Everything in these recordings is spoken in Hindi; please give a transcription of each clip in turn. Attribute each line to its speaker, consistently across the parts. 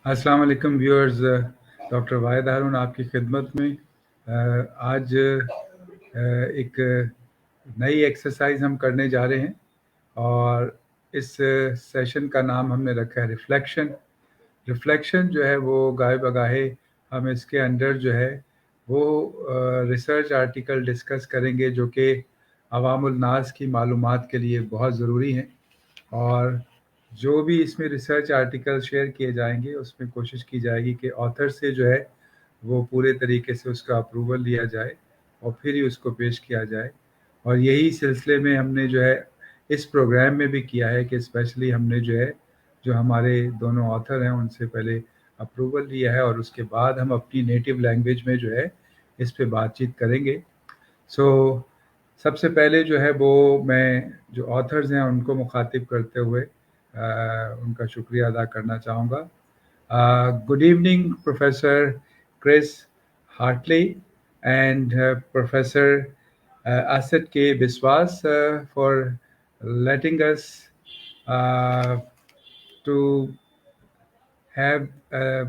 Speaker 1: अस्सलाम वालेकुम व्यूअर्स। डॉक्टर वाहिद हारून आपकी खिदमत में। आज एक नई एक्सरसाइज हम करने जा रहे हैं और इस सेशन का नाम हमने रखा है रिफ्लेक्शन। रिफ्लेक्शन जो है वो गाहे बगाहे हम इसके अंडर जो है वो रिसर्च आर्टिकल डिस्कस करेंगे जो कि अवामुल नास की मालूमात के लिए बहुत ज़रूरी हैं। और जो भी इसमें रिसर्च आर्टिकल शेयर किए जाएंगे उसमें कोशिश की जाएगी कि ऑथर से जो है वो पूरे तरीके से उसका अप्रूवल लिया जाए और फिर ही उसको पेश किया जाए। और यही सिलसिले में हमने जो है इस प्रोग्राम में भी किया है कि स्पेशली हमने जो है जो हमारे दोनों ऑथर हैं उनसे पहले अप्रूवल लिया है और उसके बाद हम अपनी नेटिव लैंग्वेज में जो है इस पे बातचीत करेंगे। सो सबसे पहले जो है वो मैं जो ऑथर्स हैं उनको मुखातिब करते हुए उनका शुक्रिया अदा करना चाहूँगा। Good evening, Professor Chris Hartley and Professor Asad K. Biswas for letting us uh, to have a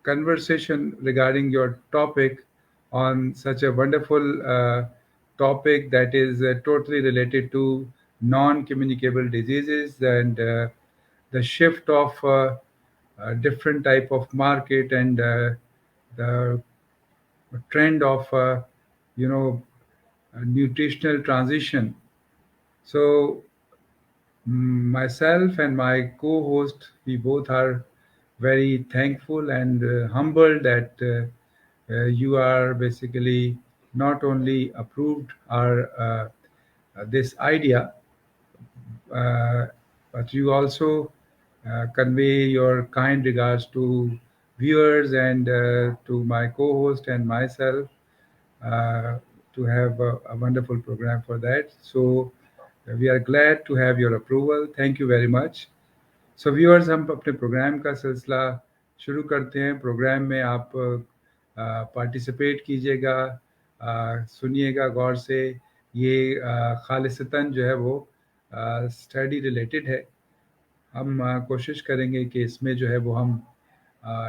Speaker 1: conversation regarding your topic on such a wonderful topic that is totally related to non-communicable diseases and the shift of different type of market and the trend of you know nutritional transition. So myself and my co-host, we both are very thankful and humbled that you are basically not only approved our this idea, uh, but you also convey your kind regards to viewers and to my co-host and myself uh, to have a wonderful program for that. So we are glad to have your approval. Thank you very much. So viewers, हम अपने प्रोग्राम का सिलसिला शुरू करते हैं। प्रोग्राम में आप पार्टिसिपेट कीजिएगा, सुनिएगा गौर से। ये खालिसतन जो है वो स्टडी रिलेटेड है। हम कोशिश करेंगे कि इसमें जो है वो हम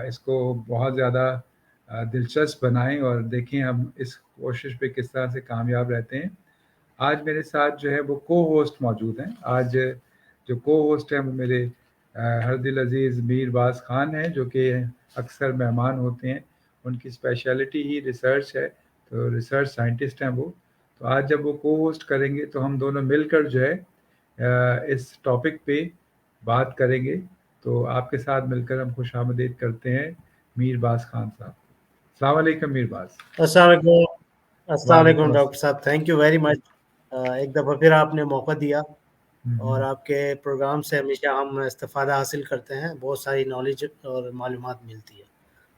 Speaker 1: इसको बहुत ज़्यादा दिलचस्प बनाएं और देखें हम इस कोशिश पे किस तरह से कामयाब रहते हैं। आज मेरे साथ जो है वो को-होस्ट मौजूद हैं। आज जो को-होस्ट हैं वो मेरे हरदिल अज़ीज़ मीर बाज़ ख़ान हैं, जो कि अक्सर मेहमान होते हैं। उनकी स्पेशलिटी ही रिसर्च है, तो रिसर्च साइंटिस्ट हैं वो। तो आज जब वो को-होस्ट करेंगे तो हम दोनों मिलकर जो है इस टॉपिक पे बात करेंगे। तो आपके साथ मिलकर हम खुशामदीद करते हैं मीर बाज़ ख़ान साहब। अस्सलाम वालेकुम मीर बाज़।
Speaker 2: अस्सलाम वालेकुम
Speaker 1: वालेकुम
Speaker 2: डॉक्टर साहब, थैंक यू वेरी मच। एक दफ़ा फिर आपने मौका दिया और
Speaker 1: अस्सलाम।
Speaker 2: आपके प्रोग्राम से हमेशा हम इस्तिफ़ादा हासिल करते हैं, बहुत सारी नॉलेज और मालूमात मिलती है।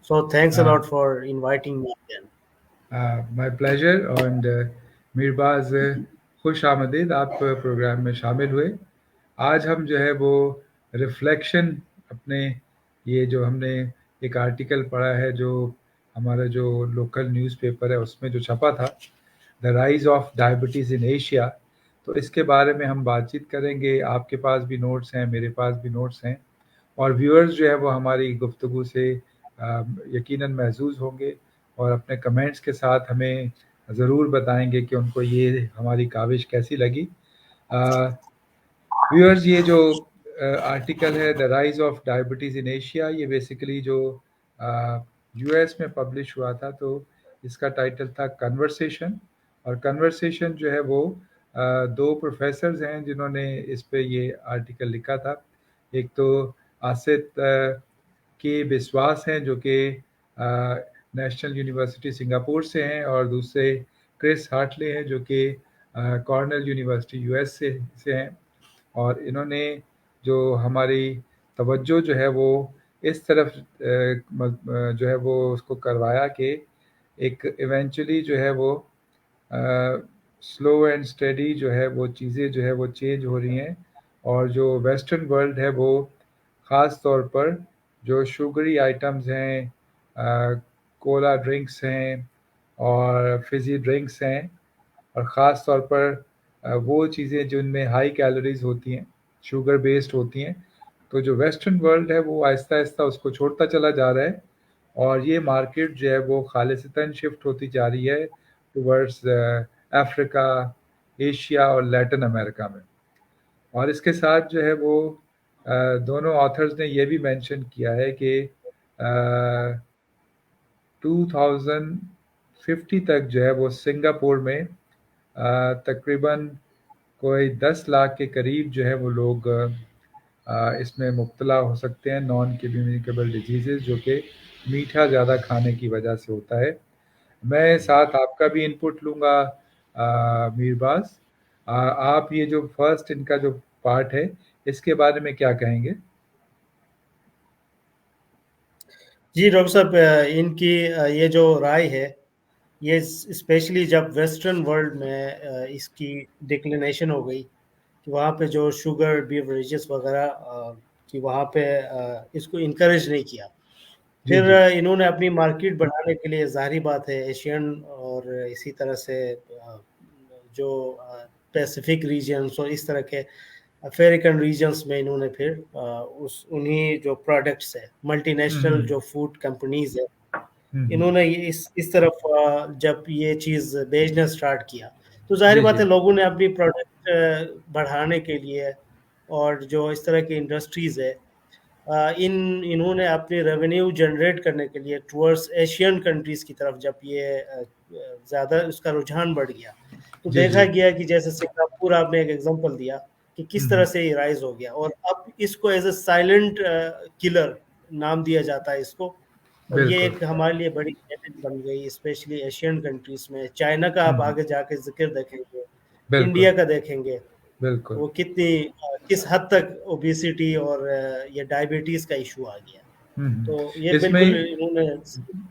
Speaker 2: So thanks a lot for inviting me again.
Speaker 1: My pleasure. And Mirbaz, खुश आमदीद, आप प्रोग्राम में शामिल हुए। आज हम जो है वो रिफ्लेक्शन अपने ये जो हमने एक आर्टिकल पढ़ा है जो हमारा जो लोकल न्यूज़पेपर है उसमें जो छपा था, the rise of diabetes in Asia, तो इसके बारे में हम बातचीत करेंगे। आपके पास भी नोट्स हैं, मेरे पास भी नोट्स हैं और व्यूअर्स जो है वो हमारी गुफ्तगू से यकीनन महजूज़ होंगे और अपने कमेंट्स के साथ हमें ज़रूर बताएंगे कि उनको ये हमारी काविश कैसी लगी। व्यूअर्स, ये जो आर्टिकल है the rise of diabetes in Asia, ये बेसिकली जो यूएस में पब्लिश हुआ था, तो इसका टाइटल था कन्वर्सेशन। और कन्वर्सेशन जो है वो दो प्रोफेसर्स हैं जिन्होंने इस पे ये आर्टिकल लिखा था। एक तो आसित के विश्वास हैं जो कि नेशनल यूनिवर्सिटी सिंगापुर से हैं और दूसरे क्रिस हार्टले हैं जो कि कॉर्नेल यूनिवर्सिटी यूएस से हैं। और इन्होंने जो हमारी तवज्जो जो है वो इस तरफ जो है वो उसको करवाया कि एक इवेंचुअली जो है वो स्लो एंड स्टेडी जो है वो चीज़ें जो है वो चेंज हो रही हैं और जो वेस्टर्न वर्ल्ड है वो ख़ास तौर पर जो शुगरी आइटम्स हैं, कोला ड्रिंक्स हैं और फिज़ी ड्रिंक्स हैं, और ख़ास तौर पर वो चीज़ें जिनमें हाई कैलोरीज होती हैं, शुगर बेस्ड होती हैं, तो जो वेस्टर्न वर्ल्ड है वो आहिस्ता आहिस्ता उसको छोड़ता चला जा रहा है, और ये मार्केट जो है वो खालिस्तान शिफ्ट होती जा रही है टुवर्ड्स अफ्रीका, एशिया और लैटिन अमेरिका में। और इसके साथ जो है वो दोनों ऑथर्स ने ये भी मेंशन किया है कि 2050 तक जो है वो सिंगापुर में तकरीबन कोई 10 लाख के करीब जो है वो लोग इसमें मुब्तला हो सकते हैं, नॉन कम्युनिकेबल डिजीज़ेज़, जो कि मीठा ज़्यादा खाने की वजह से होता है। मैं साथ आपका भी इनपुट लूँगा मीरबाज़। आप ये जो फर्स्ट इनका जो पार्ट है, इसके बारे में क्या कहेंगे?
Speaker 2: जी डॉक्टर साहब, इनकी ये जो राय है, ये स्पेशली जब वेस्टर्न वर्ल्ड में इसकी डिक्लिनेशन हो गई कि वहाँ पे जो शुगर बेवरेजेस वगैरह कि वहाँ पे इसको इनकरेज नहीं किया।
Speaker 1: जी,
Speaker 2: फिर
Speaker 1: जी।
Speaker 2: इन्होंने अपनी मार्केट बढ़ाने के लिए, ज़ाहिर बात है, एशियन और इसी तरह से जो पैसिफिक रीजन्स और इस तरह के अफ्रीकन रीजन्स में इन्होंने फिर उस उन्हीं जो प्रोडक्ट्स है,
Speaker 1: हुँ,
Speaker 2: मल्टीनेशनल
Speaker 1: हुँ।
Speaker 2: जो फूड कंपनीज है,
Speaker 1: हुँ, हुँ।
Speaker 2: इन्होंने ये इस तरफ जब ये चीज़ बेचना स्टार्ट किया, तो ज़ाहिर
Speaker 1: जी,
Speaker 2: बात
Speaker 1: जी।
Speaker 2: है लोगों ने अपनी प्रोडक्ट बढ़ाने के लिए, और जो इस तरह की इंडस्ट्रीज़ है, इन्होंने अपनी रेवेन्यू जनरेट करने के लिए टुवर्ड्स एशियन कंट्रीज़ की तरफ जब ये ज़्यादा उसका रुझान बढ़ गया, तो
Speaker 1: जी,
Speaker 2: देखा
Speaker 1: जी।
Speaker 2: गया कि जैसे सिंगापुर आपने एक एग्ज़ाम्पल दिया कि
Speaker 1: हुँ,
Speaker 2: किस तरह
Speaker 1: हुँ।
Speaker 2: से ये राइज़ हो गया, और अब इसको एज़ अ साइलेंट किलर नाम दिया जाता है इसको। और ये
Speaker 1: बिल्कुल।
Speaker 2: एक हमारे लिए बड़ी चैलेंज बन गई, स्पेशली एशियन कंट्रीज़ में। चाइना का
Speaker 1: हुँ,
Speaker 2: आप
Speaker 1: हुँ।
Speaker 2: आगे जाके ज़िक्र देखेंगे,
Speaker 1: बिल्कुल,
Speaker 2: इंडिया का देखेंगे,
Speaker 1: बिल्कुल।
Speaker 2: वो कितनी किस हद तक ओबेसिटी और ये डायबिटीज़ का इश्यू आ गया।
Speaker 1: हुँ, हुँ।
Speaker 2: तो ये बिल्कुल
Speaker 1: इसमें
Speaker 2: इन्होंने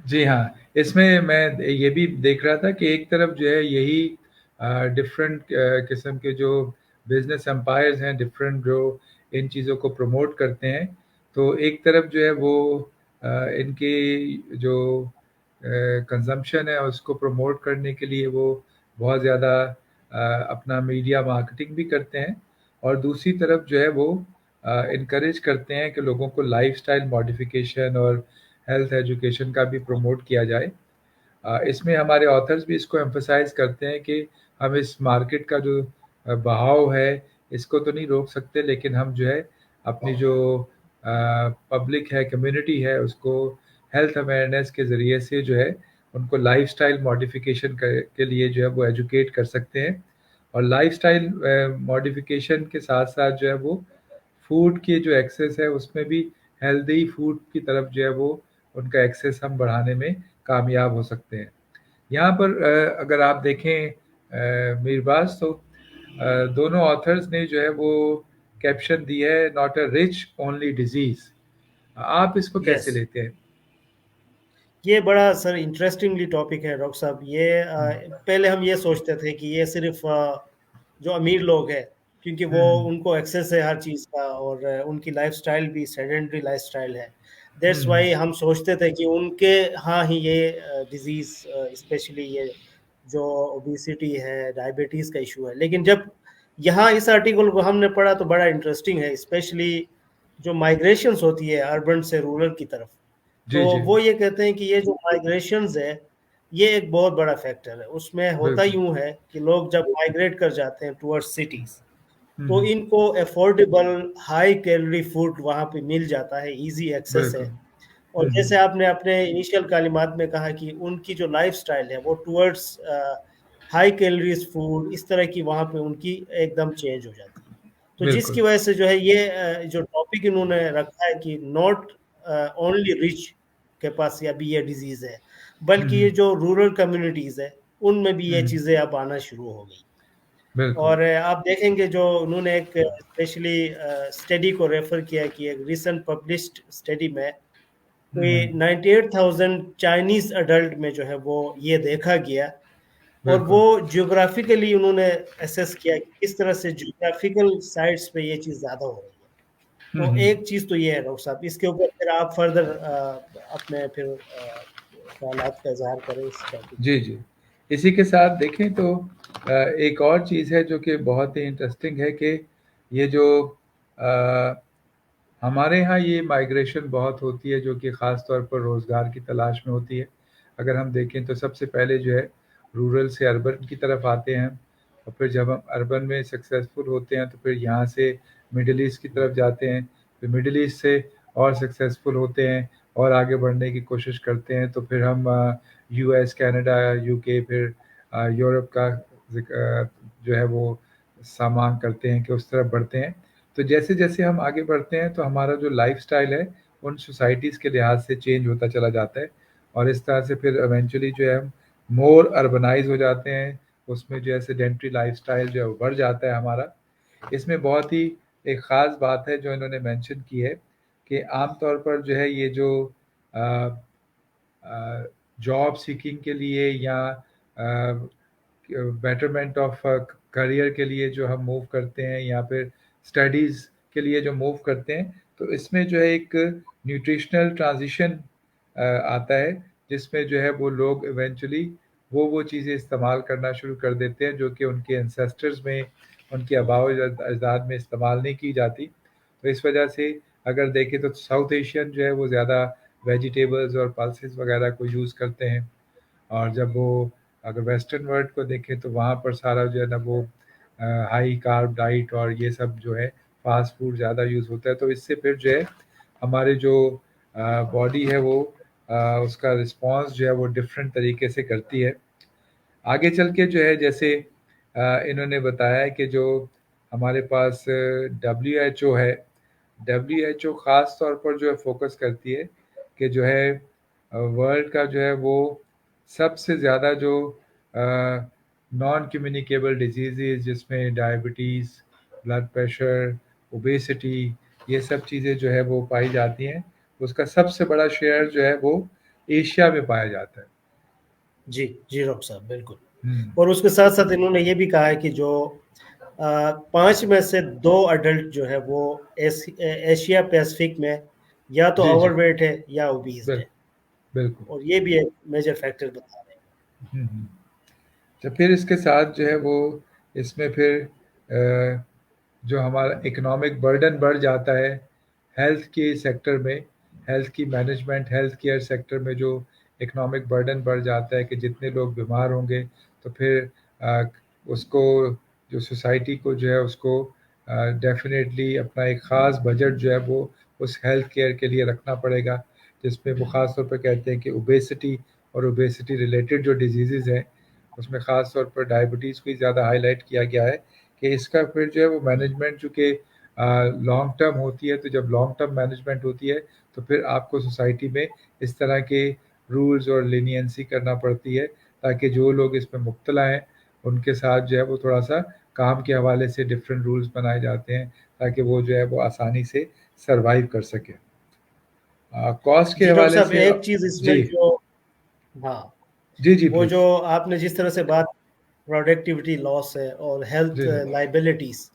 Speaker 1: जी हाँ, इसमें मैं ये भी देख रहा था कि एक तरफ जो है यही डिफरेंट किस्म के जो बिज़नेस एम्पायर्स हैं, डिफरेंट जो इन चीज़ों को प्रमोट करते हैं, तो एक तरफ जो है वो इनकी जो कंज़म्पशन है उसको प्रमोट करने के लिए वो बहुत ज़्यादा अपना मीडिया मार्केटिंग भी करते हैं, और दूसरी तरफ जो है वो इनकरेज करते हैं कि लोगों को लाइफ़स्टाइल मॉडिफ़िकेशन और हेल्थ एजुकेशन का भी प्रमोट किया जाए। इसमें हमारे ऑथर्स भी इसको एम्फसाइज़ करते हैं कि हम इस मार्केट का जो बहाव है, इसको तो नहीं रोक सकते, लेकिन हम जो है अपनी जो पब्लिक है, कम्युनिटी है, उसको हेल्थ अवेयरनेस के ज़रिए से जो है उनको लाइफ़स्टाइल मॉडिफ़िकेशन के लिए जो है वो एजुकेट कर सकते हैं। और लाइफ़स्टाइल मॉडिफ़िकेशन के साथ-साथ जो है वो फूड की जो एक्सेस है उसमें भी हेल्दी फूड की तरफ जो है वो उनका एक्सेस हम बढ़ाने में कामयाब हो सकते हैं। यहाँ पर अगर आप देखें मीरबाज़, तो दोनों ऑथर्स ने जो है वो कैप्शन दी है, not a rich only disease. आप इसको कैसे
Speaker 2: यस,
Speaker 1: लेते हैं?
Speaker 2: ये बड़ा सर इंटरेस्टिंगली टॉपिक है डॉक्टर साहब। ये
Speaker 1: हुँ,
Speaker 2: पहले हम ये सोचते थे कि ये सिर्फ जो अमीर लोग हैं, क्योंकि
Speaker 1: हुँ,
Speaker 2: वो
Speaker 1: हुँ,
Speaker 2: उनको एक्सेस है हर चीज़ का, और उनकी लाइफस्टाइल भी सेडेंटरी लाइफस्टाइल है।
Speaker 1: हुँ,
Speaker 2: दैट्स
Speaker 1: हुँ,
Speaker 2: वाई हम सोचते थे कि उनके हाँ ही ये डिजीज़, स्पेशली ये जो ओबेसिटी है, डायबिटीज़ का इशू है। लेकिन जब यहाँ इस आर्टिकल को हमने पढ़ा तो बड़ा इंटरेस्टिंग है, स्पेशली जो माइग्रेशंस होती है अर्बन से रूरल की तरफ।
Speaker 1: जी,
Speaker 2: तो
Speaker 1: जी,
Speaker 2: वो ये कहते हैं कि ये जो माइग्रेशंस है, ये एक बहुत बड़ा फैक्टर है। उसमें होता
Speaker 1: बिल्कुल।
Speaker 2: यूँ है कि लोग जब माइग्रेट कर जाते हैं टुवर्ड्स सिटीज़,
Speaker 1: हुँ,
Speaker 2: तो
Speaker 1: हुँ,
Speaker 2: इनको अफोर्डेबल हाई कैलोरी फूड वहाँ पे मिल जाता है, ईज़ी एक्सेस
Speaker 1: बिल्कुल।
Speaker 2: है। और
Speaker 1: हुँ, हुँ,
Speaker 2: जैसे आपने अपने इनिशियल कलिमात में कहा कि उनकी जो लाइफ़स्टाइल है वो टुवर्ड्स हाई कैलोरीज़ फूड, इस तरह की वहाँ पे उनकी एकदम चेंज हो जाती है। तो जिसकी
Speaker 1: बिल्कुल।
Speaker 2: वजह से जो है ये जो टॉपिक इन्होंने रखा है कि नॉट ओनली रिच के पास या भी ये डिजीज़ है,
Speaker 1: हुँ,
Speaker 2: बल्कि ये
Speaker 1: हुँ,
Speaker 2: जो रूरल कम्युनिटीज़ है, उनमें भी
Speaker 1: हुँ,
Speaker 2: ये
Speaker 1: हुँ,
Speaker 2: चीज़ें अब आना शुरू हो गई।
Speaker 1: बिल्कुल।
Speaker 2: और आप देखेंगे जो उन्होंने एक स्पेशली स्टडी को रेफ़र किया कि एक रिसेंट पब्लिश्ड स्टडी में
Speaker 1: हुँ,
Speaker 2: कोई
Speaker 1: हुँ,
Speaker 2: 98,000 चाइनीज़ अडल्ट में जो है वो ये देखा गया, और वो
Speaker 1: बिल्कुल।
Speaker 2: ज्योग्राफिकली उन्होंने असेस किया कि किस तरह से ज्योग्राफिकल साइट्स पे ये चीज़ ज़्यादा हो रही है।
Speaker 1: हुँ,
Speaker 2: तो
Speaker 1: हुँ।
Speaker 2: एक चीज़ तो ये है डॉक्टर साहब, इसके ऊपर फिर आप फर्दर अपने फिर ख़्यालात का इज़हार करें इस टॉपिक पे।
Speaker 1: जी, जी। इसी के साथ देखें तो एक और चीज़ है जो कि बहुत ही इंटरेस्टिंग है कि ये जो अ, हमारे यहाँ ये माइग्रेशन बहुत होती है, जो कि ख़ास तौर पर रोज़गार की तलाश में होती है। अगर हम देखें तो सबसे पहले जो है रूरल से अर्बन की तरफ आते हैं, और फिर जब हम अर्बन में सक्सेसफुल होते हैं तो फिर यहाँ से मिडल ईस्ट की तरफ जाते हैं, फिर मिडल ईस्ट से और सक्सेसफुल होते हैं और आगे बढ़ने की कोशिश करते हैं, तो फिर हम यूएस, कनाडा, यूके, फिर यूरोप का जो है वो सामान करते हैं कि उस तरफ बढ़ते हैं। तो जैसे-जैसे हम आगे बढ़ते हैं तो हमारा जो लाइफ़स्टाइल है, उन सोसाइटीज़ के लिहाज से चेंज होता चला जाता है, और इस तरह से फिर इवेंचुअली जो है हम मोर अर्बनाइज़ हो जाते हैं। उसमें जो है सेडेंटरी लाइफ़स्टाइल जो है वो बढ़ जाता है हमारा। इसमें बहुत ही एक ख़ास बात है जो इन्होंने मेंशन की है कि आम तौर पर जो है ये जो अ जॉब सीकिंग के लिए या बेटरमेंट ऑफ करियर के लिए जो हम मूव करते हैं, या फिर स्टडीज़ के लिए जो मूव करते हैं, तो इसमें जो है एक न्यूट्रिशनल ट्रांजिशन आता है, जिसमें जो है वो लोग इवेंचुअली वो चीज़ें इस्तेमाल करना शुरू कर देते हैं जो कि उनके एंसेस्टर्स में, उनके आबाओ अजदाद में इस्तेमाल नहीं की जाती। तो इस वजह से अगर देखें तो साउथ एशियन जो है वो ज़्यादा वेजिटेबल्स और पल्सेस वगैरह को यूज़ करते हैं, और जब वो अगर वेस्टर्न वर्ल्ड को देखें तो वहाँ पर सारा जो है ना वो हाई कार्ब डाइट और ये सब जो है फास्ट फूड ज़्यादा यूज़ होता है। तो इससे फिर जो है हमारे जो बॉडी है वो उसका रिस्पॉन्स जो है वो डिफरेंट तरीके से करती है। आगे चल के जो है जैसे इन्होंने बताया है कि जो हमारे पास डब्ल्यूएचओ है, डब्ल्यूएचओ ख़ास तौर पर जो है फ़ोकस करती है कि जो है वर्ल्ड का जो है वो सबसे ज़्यादा जो नॉन कम्युनिकेबल डिजीज़ेज़ जिसमें डायबिटीज़, ब्लड प्रेशर, ओबेसिटी, ये सब चीज़ें जो है वो पाई जाती हैं, उसका सबसे बड़ा शेयर जो है वो एशिया में पाया जाता है।
Speaker 2: जी, जी डॉक्टर साहब, बिल्कुल।
Speaker 1: हुँ।
Speaker 2: और उसके साथ-साथ इन्होंने ये भी कहा है कि जो 5 में से 2 अडल्ट जो है वो एशिया पैसिफिक में या तो
Speaker 1: जी, जी।
Speaker 2: ओवरवेट है या ओबीज़
Speaker 1: बिल
Speaker 2: है,
Speaker 1: बिल्कुल।
Speaker 2: और ये भी एक मेजर फैक्टर बता रहे हैं।
Speaker 1: हुँ, हुँ। तो फिर इसके साथ जो है वो इसमें फिर जो हमारा इकोनॉमिक बर्डन बढ़ जाता है हेल्थ के सेक्टर में, हेल्थ की मैनेजमेंट, हेल्थ केयर सेक्टर में जो इकोनॉमिक बर्डन बढ़ जाता है कि जितने लोग बीमार होंगे तो फिर उसको जो सोसाइटी को जो है उसको डेफ़िनेटली अपना एक ख़ास बजट जो है वो उस हेल्थ केयर के लिए रखना पड़ेगा, जिसमें वो ख़ास तौर पे कहते हैं कि ओबेसिटी और ओबेसिटी रिलेटेड जो डिजीज़ेज़ हैं, उसमें ख़ास तौर पर डायबिटीज़ को ही ज़्यादा हाईलाइट किया गया है कि इसका फिर जो है वो मैनेजमेंट चूँकि लॉन्ग टर्म होती है, तो जब लॉन्ग टर्म मैनेजमेंट होती है, तो फिर आपको सोसाइटी में इस तरह के रूल्स और लीनियंसी करना पड़ती है, ताकि जो लोग इसमें मुब्तला हैं, उनके साथ जो है वो थोड़ा-सा काम के हवाले से डिफरेंट रूल्स बनाए जाते हैं, ताकि वो जो है वो आसानी से सर्वाइव कर सकें। कॉस्ट के
Speaker 2: जी डॉक्टर
Speaker 1: हवाले
Speaker 2: साहब,
Speaker 1: से
Speaker 2: एक चीज़ इसमें
Speaker 1: जी।
Speaker 2: जो हाँ,
Speaker 1: जी, जी,
Speaker 2: वो जो
Speaker 1: प्लीज़।
Speaker 2: आपने जिस तरह से बात प्रोडक्टिविटी लॉस है और हेल्थ
Speaker 1: जी, जी।
Speaker 2: लायबिलिटीज़,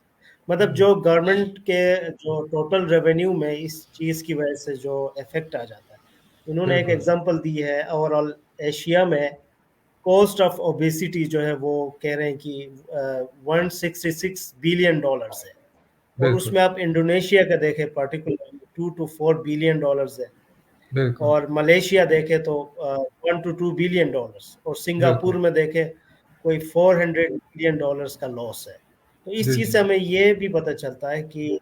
Speaker 2: मतलब
Speaker 1: हुँ,
Speaker 2: जो गवर्नमेंट के जो टोटल रेवेन्यू में इस चीज़ की वजह से जो इफ़ेक्ट आ जाता है। इन्होंने एक
Speaker 1: बिल्कुल,
Speaker 2: एग्ज़ाम्पल दी है, ओवरऑल एशिया में कॉस्ट ऑफ ओबेसिटी जो है वो कह रहे हैं कि 166 बिलियन डॉलर्स है, और
Speaker 1: बिल्कुल,
Speaker 2: उसमें आप इंडोनेशिया का देखें पर्टिकुलरली 2 टू 4 बिलियन डॉलर्स है,
Speaker 1: बिल्कुल,
Speaker 2: और मलेशिया देखें तो 1 टू 2 बिलियन डॉलर्स, और सिंगापुर
Speaker 1: बिल्कुल।
Speaker 2: में देखें कोई 400 बिलियन डॉलर्स का लॉस है। तो इस
Speaker 1: जी,
Speaker 2: चीज़
Speaker 1: जी।
Speaker 2: से हमें ये भी पता चलता है कि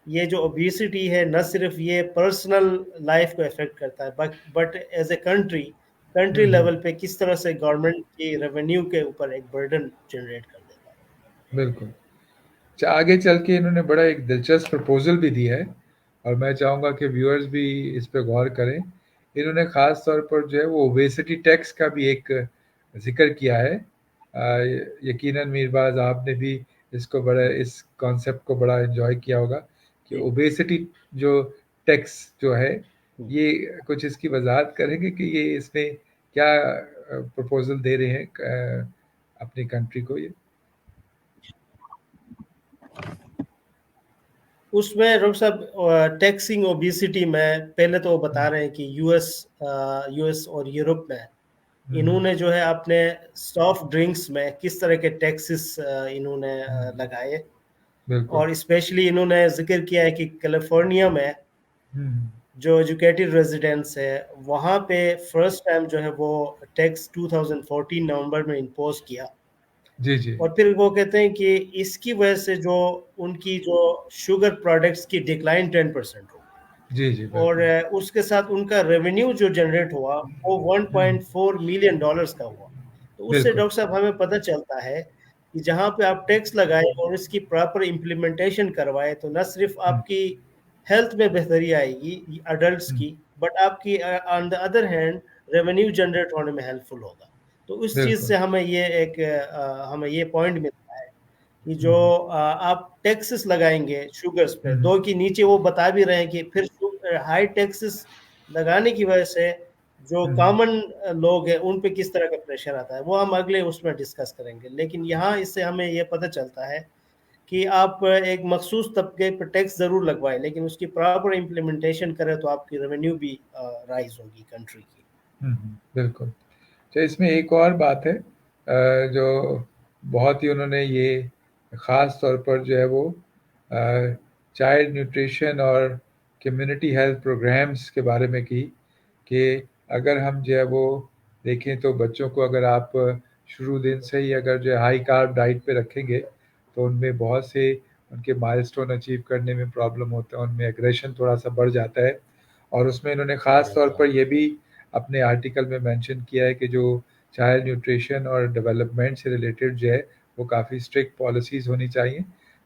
Speaker 2: ये जो ओबेसिटी है न सिर्फ ये पर्सनल लाइफ को अफेक्ट करता है, but as a country,
Speaker 1: hmm,
Speaker 2: country
Speaker 1: hmm.
Speaker 2: Level पे किस तरह से गवर्नमेंट की रेवेन्यू के ऊपर एक बर्डन जनरेट कर देता है।
Speaker 1: बिल्कुल। अच्छा, आगे चल के इन्होंने बड़ा एक दिलचस्प प्रपोज़ल भी दी है, और मैं चाहूँगा कि व्यूअर्स भी इस पे गौर करें। इन्होंने ख़ास तौर पर जो है वो ओबेसिटी टैक्स का भी एक ज़िक्र किया है। यकीनन मीरबाज़ आपने भी इसको बड़ा इस कॉन्सेप्ट को बड़ा एन्जॉय किया होगा कि
Speaker 2: जी।
Speaker 1: ओबेसिटी जो टैक्स जो है,
Speaker 2: हम्म।
Speaker 1: ये कुछ इसकी वज़ाहत करेंगे कि ये इसमें क्या प्रपोज़ल दे रहे हैं अपनी कंट्री को ये?
Speaker 2: उसमें डॉक्टर साहब टैक्सिंग ओबेसिटी में पहले तो वो बता
Speaker 1: हुँ,
Speaker 2: रहे हैं कि यूएस और यूरोप में
Speaker 1: हुँ, हुँ,
Speaker 2: इन्होंने जो है अपने सॉफ्ट ड्रिंक्स में किस तरह के टैक्सेस इन्होंने
Speaker 1: हुँ।
Speaker 2: लगाए,
Speaker 1: बिल्कुल।
Speaker 2: और स्पेशली इन्होंने जिक्र किया है कि कैलिफोर्निया में
Speaker 1: हम्म,
Speaker 2: जो एजुकेटेड रेजिडेंट्स है वहाँ पे फर्स्ट टाइम जो है वो टैक्स 2014 नवंबर में इम्पोज किया।
Speaker 1: जी जी
Speaker 2: और फिर वो कहते हैं कि इसकी वजह से जो उनकी जो शुगर प्रोडक्ट्स की डिक्लाइन 10% हो,
Speaker 1: जी जी
Speaker 2: और
Speaker 1: बिल्कुल।
Speaker 2: उसके साथ उनका रेवेन्यू जो जनरेट हुआ वो
Speaker 1: हम्म,
Speaker 2: 1.4 मिलियन डॉलर्स का हुआ। तो उससे
Speaker 1: बिल्कुल।
Speaker 2: डॉक्टर साहब हमें पता चलता है कि जहाँ पे आप टैक्स लगाए और इसकी प्रॉपर इम्प्लीमेंटेशन करवाए तो न सिर्फ
Speaker 1: हम्म,
Speaker 2: आपकी हेल्थ में बेहतरी आएगी अडल्ट्स
Speaker 1: हम्म,
Speaker 2: की, बट आपकी on the other hand revenue generate होने में हेल्पफुल होगा। तो उस चीज़
Speaker 1: बिल्कुल।
Speaker 2: से हमें ये एक हमें ये पॉइंट मिलता है कि जो
Speaker 1: हम्म,
Speaker 2: आप टैक्सेस लगाएंगे शुगर्स पे,
Speaker 1: हम्म,
Speaker 2: दो की नीचे वो बता भी रहे हैं कि फिर हाई टैक्सेस लगाने की वजह से जो
Speaker 1: हम्म,
Speaker 2: कॉमन लोग हैं उन पे किस तरह का प्रेशर आता है वो हम अगले उसमें डिस्कस करेंगे। लेकिन यहाँ इससे हमें ये पता चलता है कि आप एक मखसूस तबके पर टैक्स ज़रूर लगवाएं, लेकिन उसकी प्रॉपर इम्प्लीमेंटेशन करें तो आपकी रेवेन्यू भी राइज होगी कंट्री की।
Speaker 1: बिल्कुल। तो इसमें एक और बात है, जो बहुत ही उन्होंने ये ख़ास तौर पर जो है वो चाइल्ड न्यूट्रिशन और कम्युनिटी हेल्थ प्रोग्राम्स के बारे में की, कि अगर हम जो है वो देखें तो बच्चों को अगर आप शुरू दिन से ही अगर जो है हाई कार्ब डाइट पे रखेंगे तो उनमें बहुत से उनके माइलस्टोन अचीव करने में प्रॉब्लम होता है, उनमें एग्रेशन थोड़ा सा बढ़ जाता है। और उसमें इन्होंने ख़ास तौर
Speaker 2: बिल्कुल।
Speaker 1: पर ये भी अपने आर्टिकल में मेंशन किया है कि जो चाइल्ड न्यूट्रिशन और डेवलपमेंट से रिलेटेड जो है वो काफ़ी स्ट्रिक्ट पॉलिसीज़ होनी चाहिए,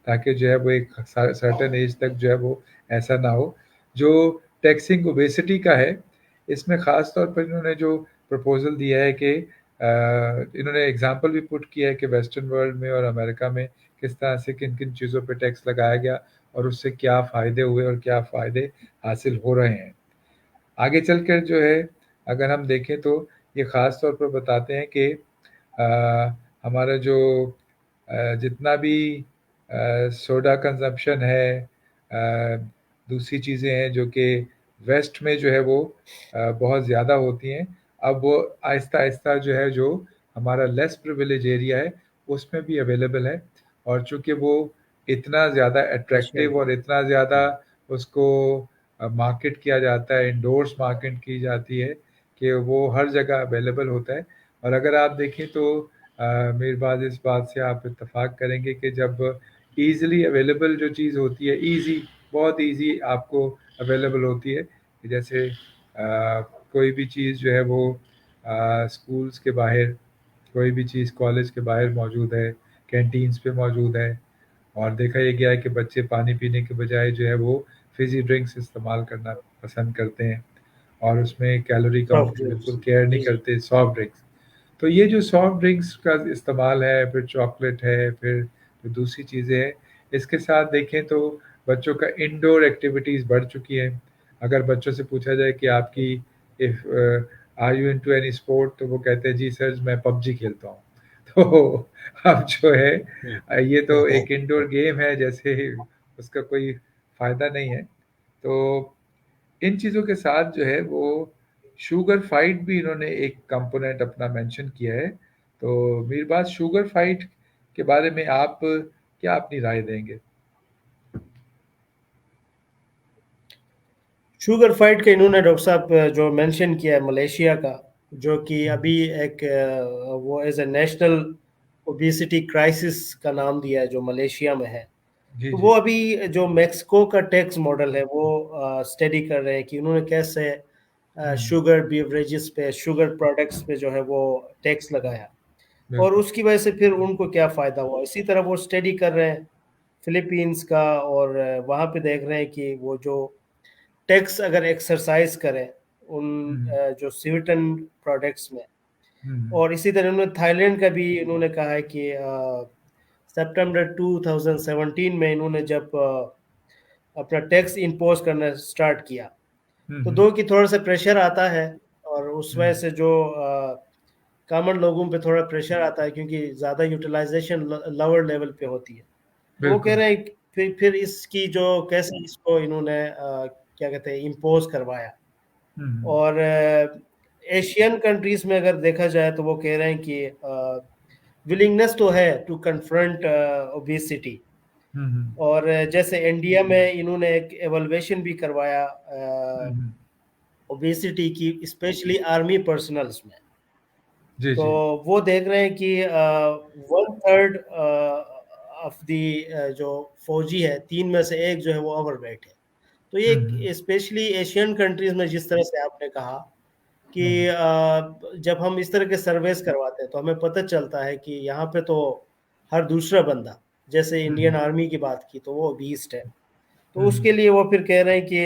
Speaker 1: ताकि जो है वो एक सर्टेन एज तक जो है वो ऐसा ना हो। जो टैक्सिंग ओबेसिटी का है, इसमें ख़ास तौर पर इन्होंने जो प्रपोज़ल दिया है कि इन्होंने एग्ज़ाम्पल भी पुट किया है कि वेस्टर्न वर्ल्ड में और अमेरिका में किस तरह से किन-किन चीज़ों पे टैक्स लगाया गया और उससे क्या फ़ायदे हुए और क्या फ़ायदे हासिल हो रहे हैं। आगे चलकर जो है अगर हम देखें तो ये ख़ास तौर पर बताते हैं कि हमारा जो जितना भी सोडा कंजम्पशन है, दूसरी चीज़ें हैं जो कि वेस्ट में जो है वो बहुत ज़्यादा होती हैं, अब वो आहिस्ता-आहिस्ता जो है जो हमारा लेस प्रिविलेज एरिया है उसमें भी अवेलेबल है। और चूँकि वो इतना ज़्यादा
Speaker 2: एशियन
Speaker 1: अट्रैक्टिव और
Speaker 2: में।
Speaker 1: इतना ज़्यादा उसको मार्केट किया जाता है, इंडोर्स मार्केट की जाती है कि वो हर जगह अवेलेबल होता है। और अगर आप देखें तो मेरी बात इस बात से आप इत्तेफ़ाक करेंगे कि जब ईज़िली अवेलेबल जो चीज़ होती है, ईज़ी बहुत ईज़ी आपको अवेलेबल होती है, कि जैसे कोई भी चीज़ जो है वो स्कूल्स के बाहर, कोई भी चीज़ कॉलेज के बाहर मौजूद है, कैंटीन्स पे मौजूद है। और देखा ये गया है कि बच्चे पानी पीने के बजाय जो है वो फ़िज़ी ड्रिंक्स इस्तेमाल करना पसंद करते हैं और उसमें कैलोरी काउंट
Speaker 2: सॉफ्ट
Speaker 1: की
Speaker 2: ड्रिंक्स।
Speaker 1: बिल्कुल केयर नहीं
Speaker 2: जी जी।
Speaker 1: करते, सॉफ्ट ड्रिंक्स। तो ये जो सॉफ्ट ड्रिंक्स का इस्तेमाल है, फिर चॉकलेट है, फिर जो दूसरी चीज़ें हैं, इसके साथ देखें तो बच्चों का इंडोर एक्टिविटीज़ बढ़ चुकी हैं। अगर बच्चों से पूछा जाए कि आपकी if are you into any sport, तो वो कहते हैं जी सर मैं पबजी खेलता हूँ। तो अब जो है ये तो एक इंडोर गेम है, जैसे उसका कोई फ़ायदा नहीं है। तो इन चीज़ों के साथ जो है वो शुगर फाइट भी इन्होंने एक कंपोनेंट अपना मेंशन किया है। तो मेरी बात शुगर फाइट के बारे में आप क्या अपनी राय देंगे?
Speaker 2: शुगर फाइट का इन्होंने डॉक्टर साहब जो मेंशन किया है मलेशिया का, जो कि
Speaker 1: हम्म,
Speaker 2: अभी एक वो as a national obesity crisis का नाम दिया है जो मलेशिया में है।
Speaker 1: जी
Speaker 2: तो वो
Speaker 1: जी
Speaker 2: अभी जो मेक्सिको का टैक्स मॉडल है वो स्टडी कर रहे हैं कि उन्होंने कैसे
Speaker 1: हम्म,
Speaker 2: शुगर बीवरेजेस पे, शुगर प्रोडक्ट्स पे जो है वो टैक्स लगाया और
Speaker 1: बिल्कुल।
Speaker 2: उसकी वजह से फिर उनको क्या फ़ायदा हुआ। इसी तरह वो स्टडी कर रहे हैं फिलीपींस का, और वहाँ पे देख रहे हैं कि वो जो टैक्स अगर एक्सरसाइज करें उन
Speaker 1: हम्म,
Speaker 2: जो स्वीटन प्रोडक्ट्स में।
Speaker 1: हम्म,
Speaker 2: और इसी तरह उन्होंने थाईलैंड का भी इन्होंने कहा है कि सितंबर 2017 में इन्होंने जब अपना टैक्स इम्पोज करना स्टार्ट किया तो
Speaker 1: हम्म,
Speaker 2: दो कि थोड़ा सा प्रेशर आता है, और उस वजह
Speaker 1: हम्म,
Speaker 2: से जो कॉमन लोगों पे थोड़ा प्रेशर आता है क्योंकि ज़्यादा यूटिलाइजेशन लोअर लेवल पे होती है। तो वो कह
Speaker 1: बिल्कुल।
Speaker 2: रहे हैं कि फिर इसकी जो कैसे इसको इन्होंने क्या कहते हैं इम्पोज करवाया।
Speaker 1: हम्म,
Speaker 2: और एशियन कंट्रीज में अगर देखा जाए तो वो कह रहे हैं कि विलिंगनेस तो है टू कन्फ्रंट ओबेसिटी, और जैसे इंडिया में इन्होंने एक एवल्युएशन भी करवाया ओबेसिटी की, स्पेशली आर्मी पर्सनल्स में।
Speaker 1: जी
Speaker 2: तो
Speaker 1: जी।
Speaker 2: वो देख रहे हैं कि 1/3 ऑफ दी जो फौजी है, 3 में से 1 जो है वो ओवरवेट है। तो ये स्पेशली एशियन कंट्रीज में, जिस तरह से आपने कहा कि जब हम इस तरह के सर्वेस करवाते हैं तो हमें पता चलता है कि यहाँ पे तो हर दूसरा बंदा, जैसे इंडियन आर्मी की बात की तो वो बीस्ट है। तो उसके लिए वो फिर कह रहे हैं कि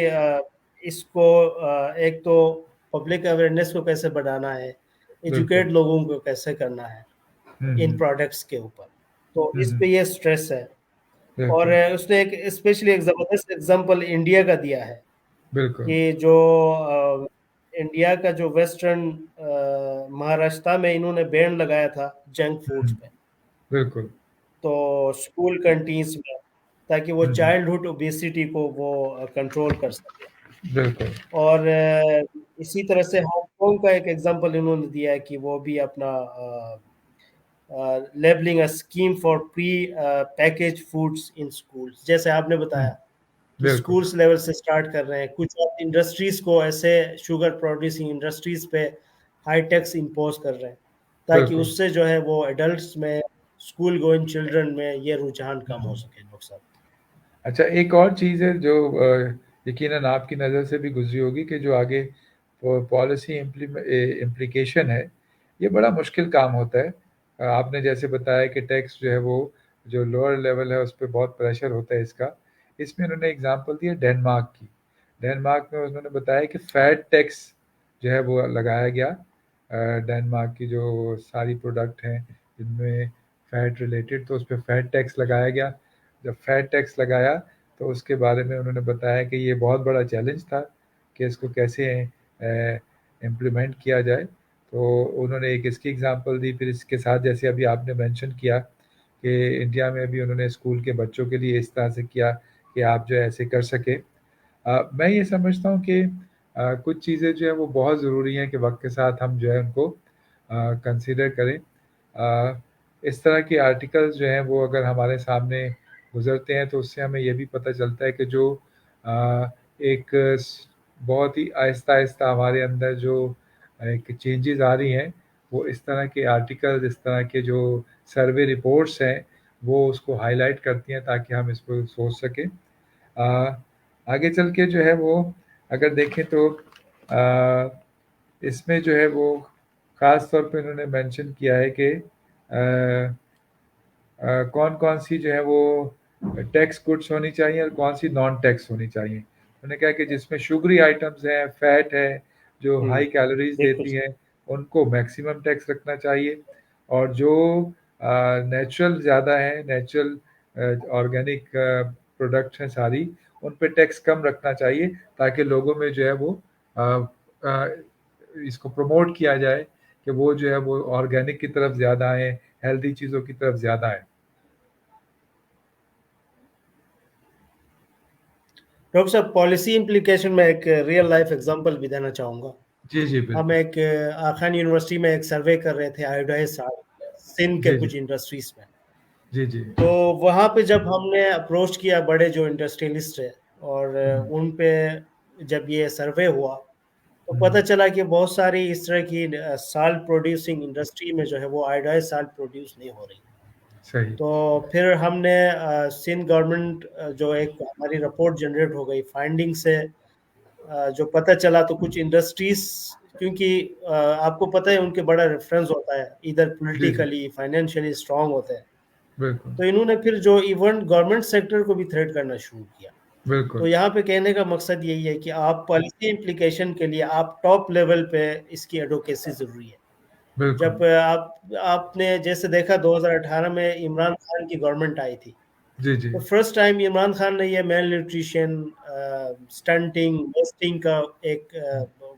Speaker 2: इसको एक तो पब्लिक अवेयरनेस को कैसे बढ़ाना है,
Speaker 1: बिल्कुल।
Speaker 2: एजुकेट लोगों को कैसे करना है इन प्रोडक्ट्स के ऊपर, तो इस पे ये स्ट्रेस है। और
Speaker 1: बिल्कुल
Speaker 2: उसने एक स्पेशली एक जबरदस्त एग्जांपल इंडिया का दिया है
Speaker 1: बिल्कुल।
Speaker 2: कि जो इंडिया का जो वेस्टर्न महाराष्ट्र में इन्होंने बैन लगाया था जंक फूड्स पे,
Speaker 1: बिल्कुल।
Speaker 2: तो स्कूल कैंटीन्स में, ताकि वो चाइल्डहुड ओबेसिटी को वो कंट्रोल कर सके।
Speaker 1: बिल्कुल।
Speaker 2: और इसी तरह से हांगकांग का एक एग्जांपल इन्होंने दिया है कि वो भी अपना labelling a scheme for pre package foods in schools, जैसे आपने बताया कि
Speaker 1: बिल्कुल
Speaker 2: स्कूल्स लेवल से स्टार्ट कर रहे हैं। कुछ इंडस्ट्रीज को ऐसे शुगर प्रोड्यूसिंग इंडस्ट्रीज पे हाई टैक्स इम्पोज कर रहे हैं, ताकि
Speaker 1: बिल्कुल।
Speaker 2: उससे जो है वो एडल्ट्स में, स्कूल गोइंग चिल्ड्रन में ये रुझान कम हो सके। डॉक्टर साहब,
Speaker 1: अच्छा, एक और चीज़ है जो यकीनन आपकी नज़र से भी गुजरी होगी कि जो आगे पॉलिसी इम्प्लीकेशन है, ये बड़ा मुश्किल काम होता है। आपने जैसे बताया कि टैक्स जो है वो जो लोअर लेवल है उस पे बहुत प्रेशर होता है इसका। इसमें उन्होंने एग्ज़ाम्पल दिया डेनमार्क की। डेनमार्क में उन्होंने बताया कि फैट टैक्स जो है वो लगाया गया। डेनमार्क की जो सारी प्रोडक्ट हैं जिनमें फैट रिलेटेड, तो उस पे फैट टैक्स लगाया गया। जब फैट टैक्स लगाया तो उसके बारे में उन्होंने बताया कि ये बहुत बड़ा चैलेंज था कि इसको कैसे इम्प्लीमेंट किया जाए। तो उन्होंने एक इसकी एग्ज़ाम्पल दी। फिर इसके साथ जैसे अभी आपने मेंशन किया कि इंडिया में भी उन्होंने स्कूल के बच्चों के लिए इस तरह से किया कि आप जो है ऐसे कर सकें। मैं ये समझता हूँ कि कुछ चीज़ें जो है वो बहुत ज़रूरी हैं कि वक्त के साथ हम जो है उनको कंसिडर करें। इस तरह के आर्टिकल्स जो हैं वो अगर हमारे सामने गुज़रते हैं तो उससे हमें ये भी पता चलता है कि जो एक बहुत ही आहिस्ता-आहिस्ता हमारे अंदर जो एक चेंजेज़ आ रही हैं, वो इस तरह के आर्टिकल्स, इस तरह के जो सर्वे रिपोर्ट्स हैं, वो उसको हाइलाइट करती हैं ताकि हम इसको सोच सकें। आगे चल के जो है वो अगर देखें तो इसमें जो है वो ख़ास तौर पे उन्होंने मेंशन किया है कि कौन-कौन सी जो है वो टैक्स गुड्स होनी चाहिए और कौन सी नॉन टैक्स होनी चाहिए। उन्होंने कहा कि जिसमें शुगरी आइटम्स हैं, फैट है, जो हाई कैलोरीज़
Speaker 2: बिल्कुल
Speaker 1: देती हैं, उनको मैक्सिमम टैक्स रखना चाहिए। और जो नेचुरल ज़्यादा है, नेचुरल ऑर्गेनिक प्रोडक्ट्स हैं सारी, उन पे टैक्स कम रखना चाहिए ताकि लोगों में जो है वो अ अ, इसको प्रमोट किया जाए कि वो जो है वो ऑर्गेनिक की तरफ ज़्यादा आएँ, हेल्दी चीज़ों की तरफ ज़्यादा आएँ।
Speaker 2: डॉक्टर साहब, पॉलिसी इम्प्लीकेशन में एक रियल लाइफ एग्जांपल भी देना चाहूँगा।
Speaker 1: जी, जी,
Speaker 2: हम
Speaker 1: बिल्कुल।
Speaker 2: एक आखान यूनिवर्सिटी में एक सर्वे कर रहे थे आयोडाइज साल्ट, सिंध के
Speaker 1: जी, जी।
Speaker 2: कुछ इंडस्ट्रीज में।
Speaker 1: जी, जी।
Speaker 2: तो वहाँ पे जब हमने अप्रोच किया बड़े जो इंडस्ट्रियलिस्ट है, और
Speaker 1: हुँ,
Speaker 2: उन पे जब ये सर्वे हुआ, तो
Speaker 1: हुँ,
Speaker 2: पता चला कि बहुत सारी इस तरह की साल्ट प्रोड्यूसिंग इंडस्ट्री में जो है वो आयोडाइज साल्ट प्रोड्यूस नहीं हो रही।
Speaker 1: सही।
Speaker 2: तो फिर हमने सिंध गवर्नमेंट, जो एक हमारी रिपोर्ट जनरेट हो गई फाइंडिंग से, जो पता चला तो कुछ इंडस्ट्रीज, क्योंकि आपको पता है उनके बड़ा रेफरेंस होता है, इधर
Speaker 1: जी, जी,
Speaker 2: पॉलिटिकली फाइनेंशियली स्ट्रांग होते हैं।
Speaker 1: बिल्कुल,
Speaker 2: तो इन्होंने फिर जो इवन गवर्नमेंट सेक्टर को भी थ्रेट करना शुरू किया। तो
Speaker 1: बिल्कुल,
Speaker 2: यहाँ पे कहने का मकसद यही है कि आप पॉलिसी इम्प्लीकेशन के लिए आप टॉप लेवल पे इसकी एडवोकेसी जरूरी है।
Speaker 1: बिल्कुल।
Speaker 2: जब आपने जैसे देखा 2018 में इमरान खान की गवर्नमेंट आई थी,
Speaker 1: जी, जी,
Speaker 2: तो फर्स्ट टाइम इमरान खान ने ये मेल न्यूट्रिशन, स्टंटिंग, वेस्टिंग का एक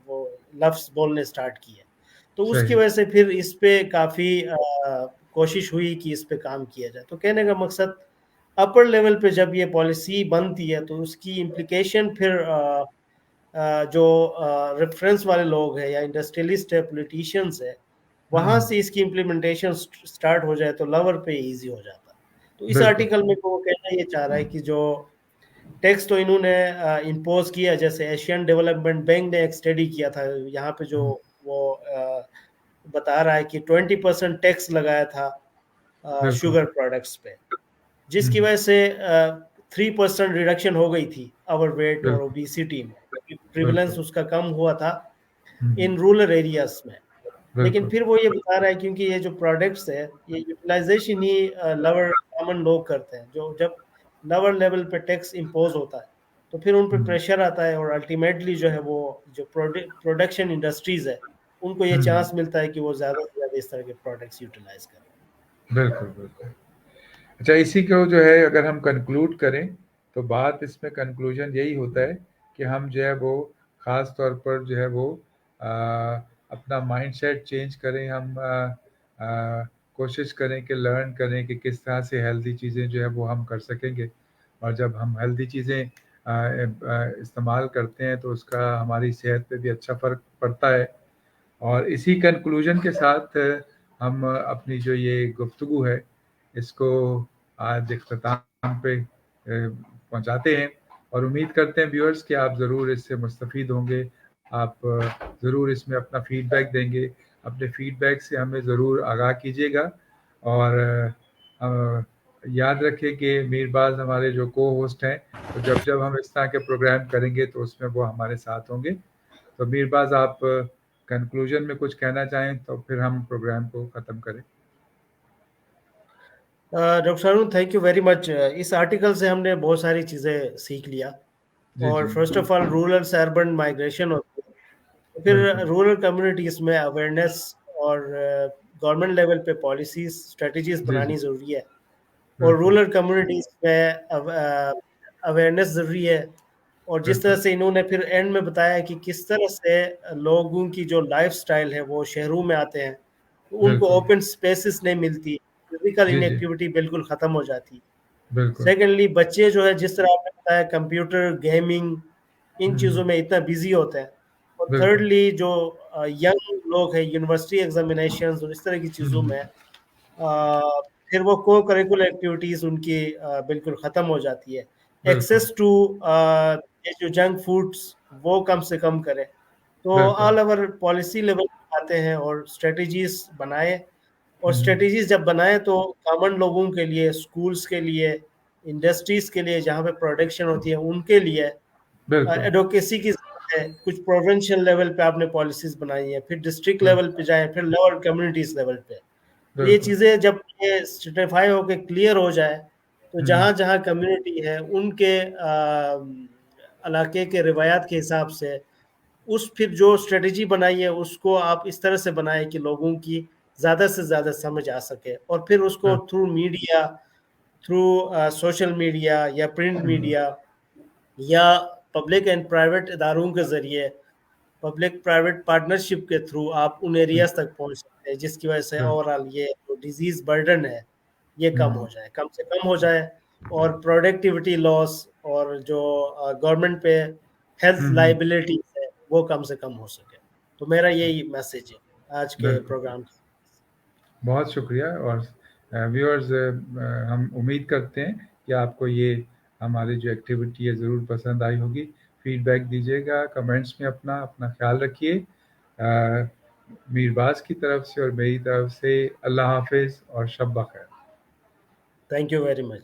Speaker 2: वो लफ्ज बोलने स्टार्ट किए। तो उसकी
Speaker 1: सही।
Speaker 2: वजह से फिर इस पे काफ़ी कोशिश हुई कि इस पे काम किया जाए। तो कहने का मकसद, अपर लेवल पे जब ये पॉलिसी बनती है तो उसकी इम्प्लीकेशन फिर जो रेफरेंस वाले लोग हैं या इंडस्ट्रियलिस्ट है, पॉलिटिशियंस है,
Speaker 1: हुँ,
Speaker 2: वहाँ से इसकी इम्प्लीमेंटेशन स्टार्ट हो जाए तो लेवल पे इजी हो जाता है। तो इस
Speaker 1: बिल्कुल।
Speaker 2: आर्टिकल में वो कहना ये चाह रहा है कि जो टैक्स तो इन्होंने इम्पोज किया, जैसे एशियन डेवलपमेंट बैंक ने एक स्टडी किया था यहाँ पे, जो वो बता रहा है कि 20% टैक्स लगाया था
Speaker 1: बिल्कुल।
Speaker 2: शुगर प्रोडक्ट्स पे, जिसकी वजह से 3% रिडक्शन हो गई थी ओवर वेट और
Speaker 1: बिल्कुल।
Speaker 2: ओबेसिटी में, प्रिवलेंस
Speaker 1: बिल्कुल।
Speaker 2: उसका कम हुआ था
Speaker 1: हम्म,
Speaker 2: इन रूरल एरियाज में। लेकिन
Speaker 1: बिल्कुल।
Speaker 2: फिर वो ये बता रहा है क्योंकि ये जो प्रोडक्ट्स है ये यूटिलाइजेशन ही लोअर कॉमन लोग करते हैं, जो जब लोअर लेवल पे टैक्स इम्पोज होता है तो फिर उन पे
Speaker 1: हम्म,
Speaker 2: प्रेशर आता है, और अल्टीमेटली जो है वो जो प्रोडक्शन इंडस्ट्रीज है उनको ये
Speaker 1: हम्म,
Speaker 2: चांस मिलता है कि वो ज़्यादा से ज़्यादा इस तरह के प्रोडक्ट्स यूटिलाइज करें।
Speaker 1: बिल्कुल। बिल्कुल। अच्छा, इसी को जो है अगर हम कंक्लूड करें तो बात इसमें कंक्लूजन यही होता है कि हम जो है वो ख़ास तौर पर जो है वो आ, अपना माइंडसेट चेंज करें। हम कोशिश करें कि लर्न करें कि किस तरह से हेल्दी चीज़ें जो है वो हम कर सकेंगे। और जब हम हेल्दी चीज़ें इस्तेमाल करते हैं तो उसका हमारी सेहत पे भी अच्छा फ़र्क पड़ता है। और इसी कंक्लूजन के साथ हम अपनी जो ये गुफ्तगू है इसको आज इख्तिताम पे पहुंचाते हैं। और उम्मीद करते हैं व्यूअर्स कि आप ज़रूर इससे मुस्तफ़ीद होंगे। आप ज़रूर इसमें अपना फ़ीडबैक देंगे। अपने फ़ीडबैक से हमें ज़रूर आगाह कीजिएगा। और याद रखें कि मीरबाज़ हमारे जो को होस्ट हैं, तो जब जब हम इस तरह के प्रोग्राम करेंगे तो उसमें वो हमारे साथ होंगे। तो मीरबाज, आप कंक्लूजन में कुछ कहना चाहें तो फिर हम प्रोग्राम को ख़त्म करें।
Speaker 2: Doctor Sharoon, thank you very much. इस आर्टिकल से हमने बहुत सारी चीज़ें सीख लिया।
Speaker 1: जी,
Speaker 2: और
Speaker 1: जी।
Speaker 2: फर्स्ट ऑफ ऑल रूरल से अर्बन माइग्रेशन होती है, तो फिर
Speaker 1: बिल्कुल।
Speaker 2: रूरल कम्युनिटीज़ में अवेयरनेस और गवर्नमेंट लेवल पे पॉलिसीज स्ट्रेटजीज
Speaker 1: जी, जी।
Speaker 2: बनानी ज़रूरी है। और
Speaker 1: बिल्कुल।
Speaker 2: रूरल कम्युनिटीज़ में अवेयरनेस ज़रूरी है। और जिस तरह
Speaker 1: बिल्कुल।
Speaker 2: से इन्होंने फिर एंड में बताया कि किस तरह से लोगों की जो लाइफस्टाइल है वो शहरों में आते हैं, तो उनको
Speaker 1: बिल्कुल।
Speaker 2: ओपन स्पेसेस नहीं मिलती, फिजिकल
Speaker 1: जी, जी।
Speaker 2: इनएक्टिविटी बिल्कुल ख़त्म हो जाती।
Speaker 1: बिल्कुल।
Speaker 2: सेकेंडली, बच्चे जो है जिस तरह आपने बताया कंप्यूटर गेमिंग इन
Speaker 1: हम्म,
Speaker 2: चीज़ों में इतना बिजी होते हैं। और
Speaker 1: बिल्कुल।
Speaker 2: थर्डली जो यंग लोग हैं यूनिवर्सिटी एग्जामिनेशंस और इस तरह की चीज़ों
Speaker 1: हम्म,
Speaker 2: में फिर वो को करिकुलर एक्टिविटीज़ उनकी बिल्कुल ख़त्म हो जाती है।
Speaker 1: बिल्कुल।
Speaker 2: एक्सेस टू ये जो जंक फूड्स वो कम से कम करें। तो
Speaker 1: बिल्कुल।
Speaker 2: ऑल ओवर पॉलिसी लेवल पे आते हैं और स्ट्रेटजीज बनाए। और
Speaker 1: हम्म,
Speaker 2: स्ट्रेटजीज जब बनाए तो कॉमन लोगों के लिए, स्कूल्स के लिए, इंडस्ट्रीज के लिए जहाँ पे प्रोडक्शन होती है उनके लिए
Speaker 1: बिल्कुल।
Speaker 2: एडवोकेसी की जरूरत है। कुछ प्रोविंशियल लेवल पे आपने पॉलिसीज बनाई है, फिर डिस्ट्रिक्ट लेवल
Speaker 1: बिल्कुल।
Speaker 2: पे जाए, फिर लोअर कम्युनिटीज लेवल पे। तो ये
Speaker 1: बिल्कुल।
Speaker 2: चीज़ें जब ये स्ट्रेटिफाई होके क्लियर हो जाए तो
Speaker 1: हम्म,
Speaker 2: जहाँ जहाँ कम्युनिटी है उनके इलाके के रिवायात के हिसाब से उस फिर जो स्ट्रेटजी बनाई है उसको आप इस तरह से बनाए कि लोगों की ज़्यादा से ज़्यादा समझ आ सके, और फिर उसको
Speaker 1: बिल्कुल।
Speaker 2: Through media, through social media या प्रिंट
Speaker 1: हम्म,
Speaker 2: मीडिया या पब्लिक एंड प्राइवेट इदारों के ज़रिए, पब्लिक प्राइवेट पार्टनरशिप के थ्रू आप उन
Speaker 1: हम्म,
Speaker 2: एरियाज तक पहुंच सकते हैं, जिसकी वजह से
Speaker 1: बिल्कुल।
Speaker 2: ओवरऑल ये जो डिजीज बर्डन है ये कम
Speaker 1: हम्म,
Speaker 2: हो जाए, कम से कम हो जाए। और प्रोडक्टिविटी लॉस और जो गवर्नमेंट पे हेल्थ
Speaker 1: हम्म,
Speaker 2: लाइबिलिटीज है वो कम से कम हो सके। तो मेरा यही मैसेज है आज के
Speaker 1: बिल्कुल।
Speaker 2: प्रोग्राम की।
Speaker 1: बहुत शुक्रिया। और व्यूअर्स, हम उम्मीद करते हैं कि आपको ये हमारी जो एक्टिविटी है ज़रूर पसंद आई होगी। फीडबैक दीजिएगा कमेंट्स में। अपना अपना ख्याल रखिए। मीरबाज की तरफ से और मेरी तरफ से अल्लाह हाफिज़ और शब बख़ैर।
Speaker 2: Thank you very much.